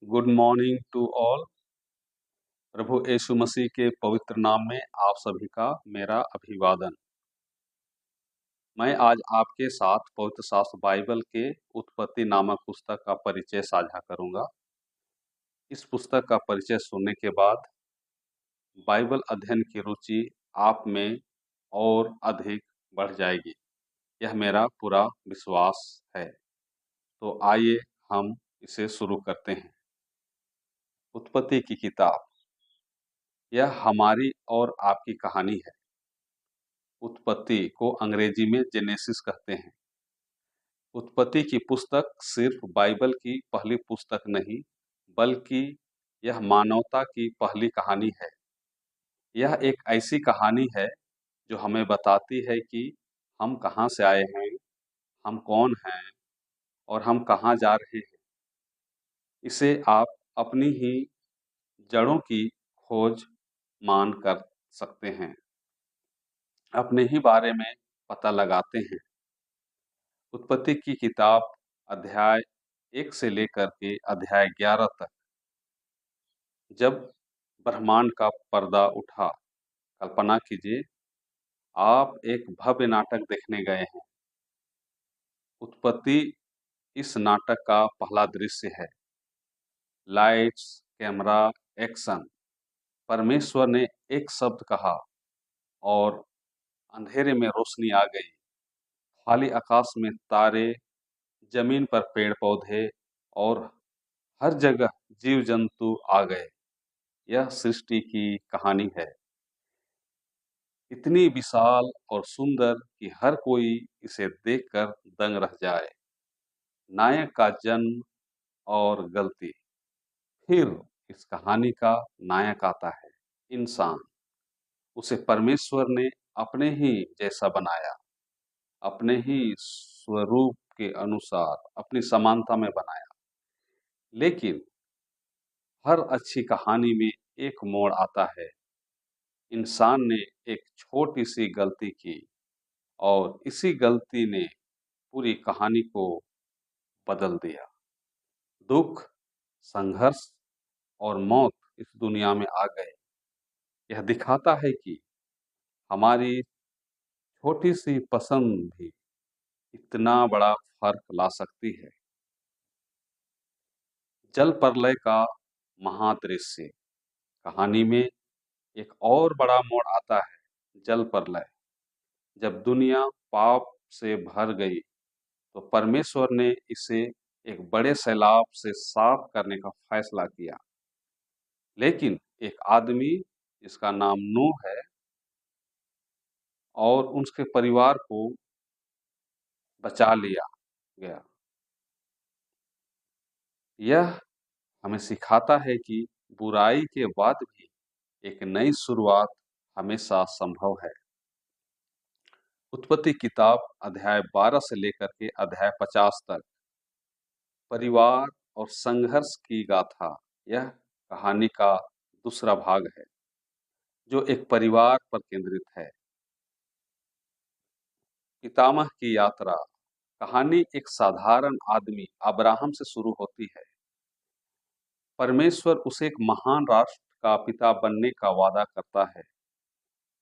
Good morning to all. प्रभु यीशु मसीह के पवित्र नाम में आप सभी का मेरा अभिवादन। मैं आज आपके साथ पवित्र शास्त्र बाइबल के उत्पत्ति नामक पुस्तक का परिचय साझा करूंगा। इस पुस्तक का परिचय सुनने के बाद बाइबल अध्ययन की रुचि आप में और अधिक बढ़ जाएगी, यह मेरा पूरा विश्वास है। तो आइए हम इसे शुरू करते हैं। उत्पत्ति की किताब, यह हमारी और आपकी कहानी है। उत्पत्ति को अंग्रेजी में जेनेसिस कहते हैं। उत्पत्ति की पुस्तक सिर्फ बाइबल की पहली पुस्तक नहीं, बल्कि यह मानवता की पहली कहानी है। यह एक ऐसी कहानी है जो हमें बताती है कि हम कहाँ से आए हैं, हम कौन हैं और हम कहाँ जा रहे हैं। इसे आप अपनी ही जड़ों की खोज मान कर सकते हैं, अपने ही बारे में पता लगाते हैं। उत्पत्ति की किताब अध्याय 1 से लेकर के अध्याय 11 तक, जब ब्रह्मांड का पर्दा उठा, कल्पना कीजिए आप एक भव्य नाटक देखने गए हैं। उत्पत्ति इस नाटक का पहला दृश्य है। Lights, camera, action. परमेश्वर ने एक शब्द कहा और अंधेरे में रोशनी आ गई। खाली आकाश में तारे, जमीन पर पेड़ पौधे और हर जगह जीव जंतु आ गए। यह सृष्टि की कहानी है, इतनी विशाल और सुंदर कि हर कोई इसे देखकर दंग रह जाए। नायक का जन्म और गलती। फिर इस कहानी का नायक आता है, इंसान। उसे परमेश्वर ने अपने ही जैसा बनाया, अपने ही स्वरूप के अनुसार, अपनी समानता में बनाया। लेकिन हर अच्छी कहानी में एक मोड़ आता है। इंसान ने एक छोटी सी गलती की और इसी गलती ने पूरी कहानी को बदल दिया। दुख, संघर्ष और मौत इस दुनिया में आ गए। यह दिखाता है कि हमारी छोटी सी पसंद भी इतना बड़ा फर्क ला सकती है। जल प्रलय का महादृश्य। कहानी में एक और बड़ा मोड़ आता है, जल प्रलय। जब दुनिया पाप से भर गई तो परमेश्वर ने इसे एक बड़े सैलाब से साफ करने का फैसला किया। लेकिन एक आदमी जिसका नाम नूह है और उसके परिवार को बचा लिया गया। यह हमें सिखाता है कि बुराई के बाद भी एक नई शुरुआत हमेशा संभव है। उत्पत्ति किताब अध्याय 12 से लेकर के अध्याय 50 तक परिवार और संघर्ष की गाथा, यह कहानी का दूसरा भाग है जो एक परिवार पर केंद्रित है। पितामह की यात्रा। कहानी एक साधारण आदमी अब्राहम से शुरू होती है। परमेश्वर उसे एक महान राष्ट्र का पिता बनने का वादा करता है।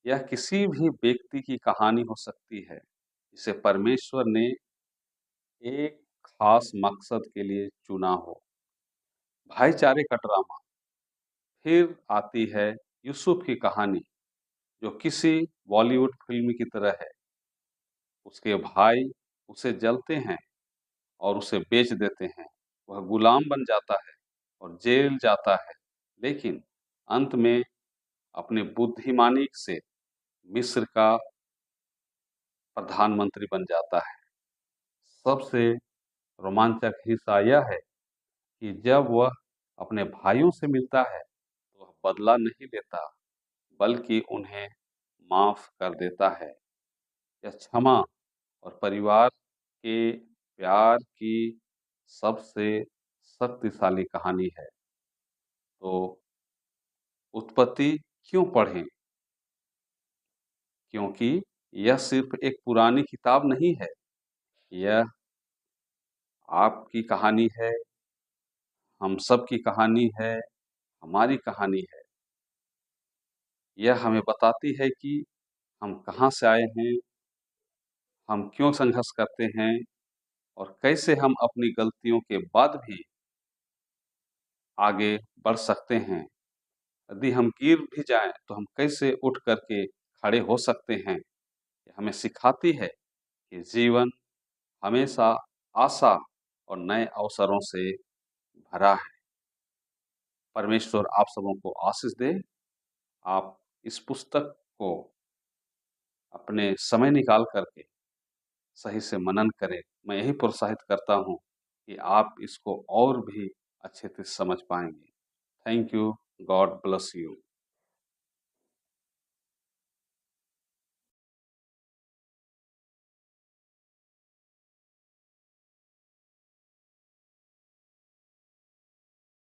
यह किसी भी व्यक्ति की कहानी हो सकती है जिसे परमेश्वर ने एक खास मकसद के लिए चुना हो। भाईचारे का ड्रामा। फिर आती है यूसुफ की कहानी, जो किसी बॉलीवुड फिल्म की तरह है। उसके भाई उसे जलते हैं और उसे बेच देते हैं। वह गुलाम बन जाता है और जेल जाता है, लेकिन अंत में अपने बुद्धिमानी से मिस्र का प्रधानमंत्री बन जाता है। सबसे रोमांचक हिस्सा यह है कि जब वह अपने भाइयों से मिलता है तो वह बदला नहीं लेता, बल्कि उन्हें माफ कर देता है। यह क्षमा और परिवार के प्यार की सबसे शक्तिशाली कहानी है। तो उत्पत्ति क्यों पढ़ें? क्योंकि यह सिर्फ एक पुरानी किताब नहीं है, यह आपकी कहानी है, हम सब की कहानी है, हमारी कहानी है। यह हमें बताती है कि हम कहाँ से आए हैं, हम क्यों संघर्ष करते हैं और कैसे हम अपनी गलतियों के बाद भी आगे बढ़ सकते हैं। यदि हम गिर भी जाएँ तो हम कैसे उठ कर के खड़े हो सकते हैं। ये हमें सिखाती है कि जीवन हमेशा आशा और नए अवसरों से भरा है। परमेश्वर आप सबों को आशीष दे। आप इस पुस्तक को अपने समय निकाल कर के सही से मनन करें। मैं यही प्रोत्साहित करता हूँ कि आप इसको और भी अच्छे से समझ पाएँगे। Thank you. God bless you.